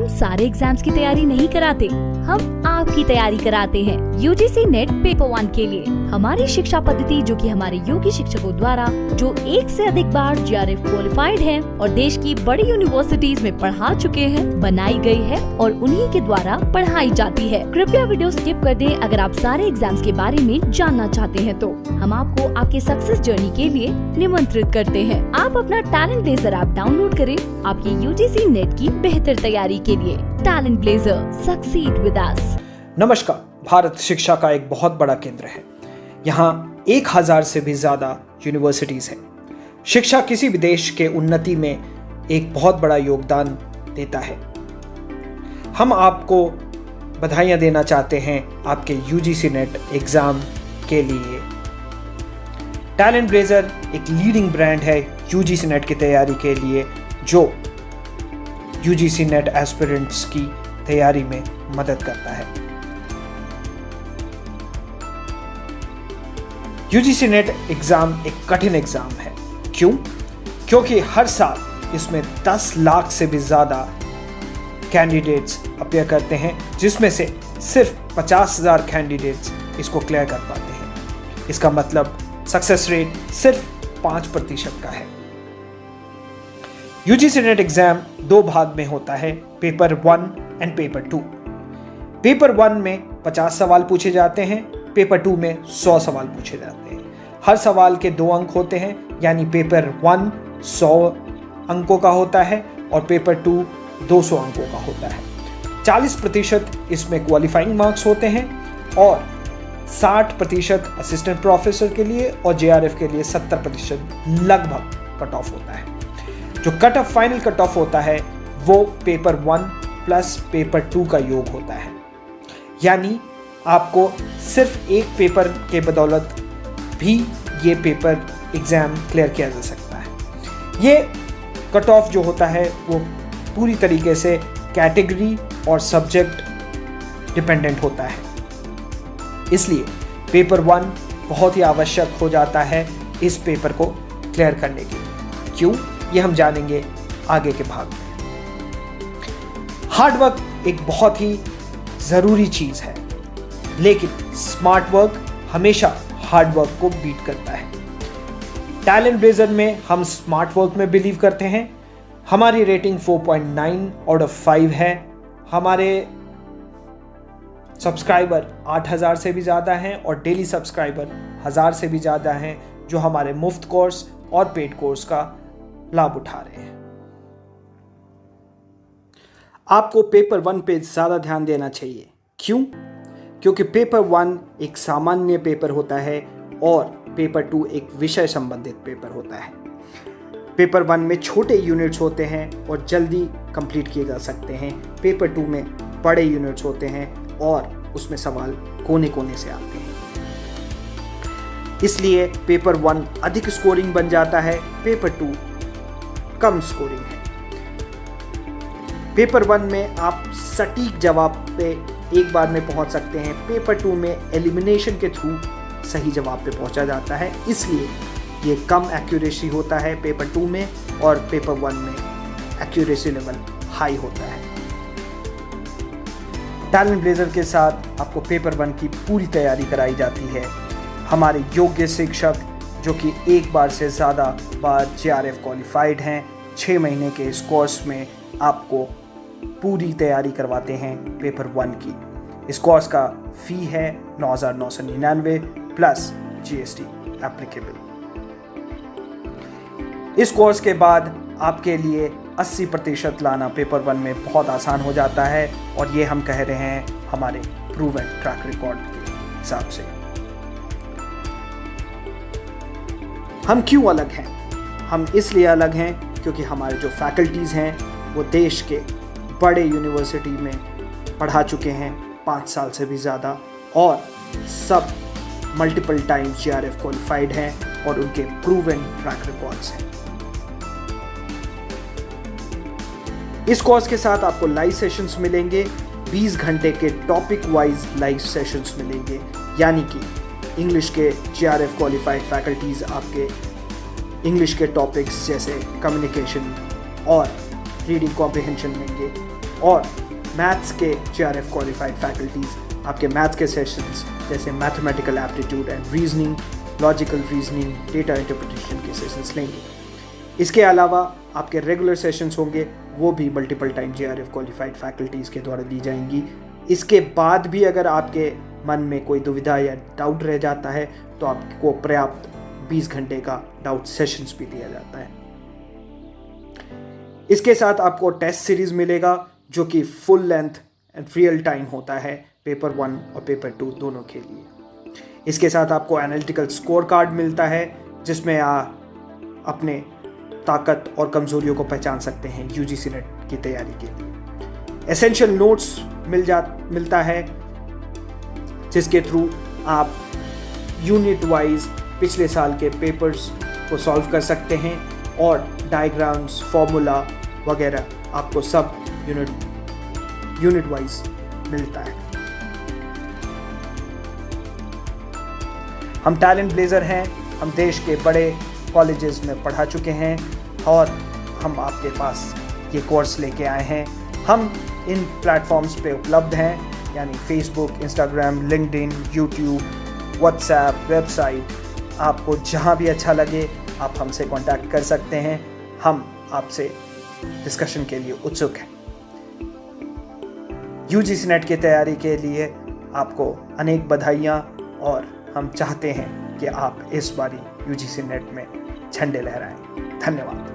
हम सारे एग्जाम्स की तैयारी नहीं कराते, हम आपकी तैयारी कराते हैं यूजीसी नेट पेपर 1 के लिए। हमारी शिक्षा पद्धति जो कि हमारे योग्य शिक्षकों द्वारा जो एक से अधिक बार जेआरएफ क्वालिफाइड हैं और देश की बड़ी यूनिवर्सिटीज में पढ़ा चुके हैं, बनाई गई है और उन्हीं के द्वारा पढ़ाई जाती है। कृपया वीडियो स्किप कर दें अगर आप सारे एग्जाम्स के बारे में जानना चाहते हैं तो हम आपको आपके सक्सेस जर्नी के लिए निमंत्रित करते हैं। आप अपना टैलेंट ब्लेजर ऐप डाउनलोड करें आपके यूजीसी नेट की बेहतर तैयारी के लिए। Talent blazer, succeed with us. नमस्कार। भारत शिक्षा का एक बहुत बड़ा केंद्र है। यहाँ 1000 से भी ज्यादा यूनिवर्सिटीज हैं। शिक्षा किसी भी देश के उन्नति में एक बहुत बड़ा योगदान देता है। हम आपको बधाइयाँ देना चाहते हैं आपके यूजीसी नेट एग्जाम के लिए। टैलेंट ब्लेजर एक लीडिंग ब्रांड है यूजीसी नेट की तैयारी के लिए, जो यूजीसी नेट एस्पिरेंट्स की तैयारी में मदद करता है। यूजीसी नेट एग्जाम एक कठिन एग्जाम है। क्यों? क्योंकि हर साल इसमें 10 लाख से भी ज्यादा कैंडिडेट्स अपियर करते हैं, जिसमें से सिर्फ 50,000 कैंडिडेट्स इसको क्लियर कर पाते हैं। इसका मतलब सक्सेस रेट सिर्फ 5% का है। यूजीसी नेट एग्जाम 2 भाग में होता है, पेपर 1 एंड पेपर 2। पेपर 1 में 50 सवाल पूछे जाते हैं, पेपर 2 में 100 सवाल पूछे जाते हैं। हर सवाल के 2 अंक होते हैं, यानी पेपर 1 100 अंकों का होता है और पेपर 2 200 अंकों का होता है। 40% इसमें क्वालिफाइंग मार्क्स होते हैं और 60% असिस्टेंट प्रोफेसर के लिए और जेआरएफ के लिए 70% लगभग कट ऑफ होता है। जो cut off final cut off होता है वो पेपर 1 प्लस पेपर 2 का योग होता है, यानी आपको सिर्फ एक पेपर के बदौलत भी ये पेपर एग्जाम क्लियर किया जा सकता है। ये कट ऑफ जो होता है वो पूरी तरीके से कैटेगरी और सब्जेक्ट डिपेंडेंट होता है, इसलिए पेपर 1 बहुत ही आवश्यक हो जाता है इस पेपर को क्लियर करने के लिए। क्यों? ये हम जानेंगे आगे के भाग में। हार्डवर्क एक बहुत ही जरूरी चीज है, लेकिन स्मार्ट वर्क हमेशा हार्ड वर्क को बीट करता है। टैलेंट ब्लेजर में हम स्मार्ट वर्क में बिलीव करते हैं। हमारी रेटिंग 4.9 आउट ऑफ 5 है। हमारे सब्सक्राइबर 8000 से भी ज़्यादा हैं और डेली सब्सक्राइबर 1000 से भी ज़्यादा हैं, जो हमारे मुफ्त कोर्स और पेड कोर्स का लाभ उठा रहे हैं। आपको पेपर 1 पे ज़्यादा ध्यान देना चाहिए। क्यों? क्योंकि पेपर 1 एक सामान्य पेपर होता है और पेपर 2 एक विषय संबंधित पेपर होता है। पेपर 1 में छोटे यूनिट्स होते हैं और जल्दी कंप्लीट किए जा सकते हैं। पेपर 2 में बड़े यूनिट्स होते हैं और उसमें सवाल कोने कोने से आते हैं, इसलिए पेपर 1 अधिक स्कोरिंग बन जाता है, पेपर 2 कम स्कोरिंग है। पेपर 1 में आप सटीक जवाब पे एक बार में पहुंच सकते हैं, पेपर 2 में एलिमिनेशन के थ्रू सही जवाब पे पहुंचा जाता है, इसलिए ये कम एक्यूरेसी होता है पेपर 2 में और पेपर 1 में एक्यूरेसी लेवल हाई होता है। टैलेंट ब्लेजर के साथ आपको पेपर 1 की पूरी तैयारी कराई जाती है। हमारे योग्य शिक्षक जो कि एक बार से ज़्यादा बार जेआरएफ क्वालिफाइड हैं, 6 महीने के इस कोर्स में आपको पूरी तैयारी करवाते हैं पेपर 1 की। इस कोर्स का फी है 9,999 प्लस जीएसटी एप्लीकेबल। इस कोर्स के बाद आपके लिए 80% लाना पेपर 1 में बहुत आसान हो जाता है और ये हम कह रहे हैं हमारे प्रूवन ट्रैक रिकॉर्ड के हिसाब से। हम क्यों अलग हैं? हम इसलिए अलग हैं क्योंकि हमारे जो फैकल्टीज़ हैं वो देश के बड़े यूनिवर्सिटी में पढ़ा चुके हैं 5 साल से भी ज़्यादा और सब मल्टीपल टाइम्स जेआरएफ क्वालिफाइड हैं और उनके प्रूवन ट्रैक रिकॉर्ड्स हैं। इस कोर्स के साथ आपको लाइव सेशंस मिलेंगे, 20 घंटे के टॉपिक वाइज लाइव सेशंस मिलेंगे, यानी कि इंग्लिश के जेआरएफ क्वालिफाइड फैकल्टीज़ आपके इंग्लिश के टॉपिक्स जैसे कम्युनिकेशन और रीडिंग कॉम्प्रिहेंशन लेंगे। और मैथ्स के JRF क्वालिफाइड फैकल्टीज़ आपके मैथ्स के सेशंस जैसे mathematical aptitude and reasoning, logical reasoning, data interpretation के सेशंस लेंगे। इसके अलावा आपके रेगुलर सेशंस होंगे, वो भी multiple time JRF qualified faculties के द्वारा दी जाएंगी। इसके बाद भी अगर आपके मन में कोई दुविधा या डाउट रह जाता है तो आपको पर्याप्त 20 घंटे का डाउट सेशंस भी दिया जाता है। इसके साथ आपको टेस्ट सीरीज मिलेगा जो कि full length and real time होता है पेपर 1 और पेपर 2 दोनों के लिए। इसके साथ आपको एनालिटिकल स्कोर कार्ड मिलता है जिसमें आप अपने ताकत और कमजोरियों को पहचान सकते हैं UGC नेट की तैयारी के लिए। एसेंशियल नोट्स मिलता है जिसके थ्रू आप यूनिट वाइज पिछले साल के पेपर्स को सॉल्व कर सकते हैं और डायग्राम्स, फॉर्मूला वगैरह आपको सब यूनिट वाइज मिलता है। हम टैलेंट ब्लेजर हैं, हम देश के बड़े कॉलेजेस में पढ़ा चुके हैं और हम आपके पास ये कोर्स लेके आए हैं। हम इन प्लेटफॉर्म्स पे उपलब्ध हैं, यानी Facebook, Instagram, LinkedIn, YouTube, WhatsApp, website. आपको जहाँ भी अच्छा लगे आप हमसे कांटेक्ट कर सकते हैं। हम आपसे डिस्कशन के लिए उत्सुक हैं। UGC नेट की तैयारी के लिए आपको अनेक बधाइयाँ और हम चाहते हैं कि आप इस बारी UGC नेट में झंडे लहराएं। धन्यवाद।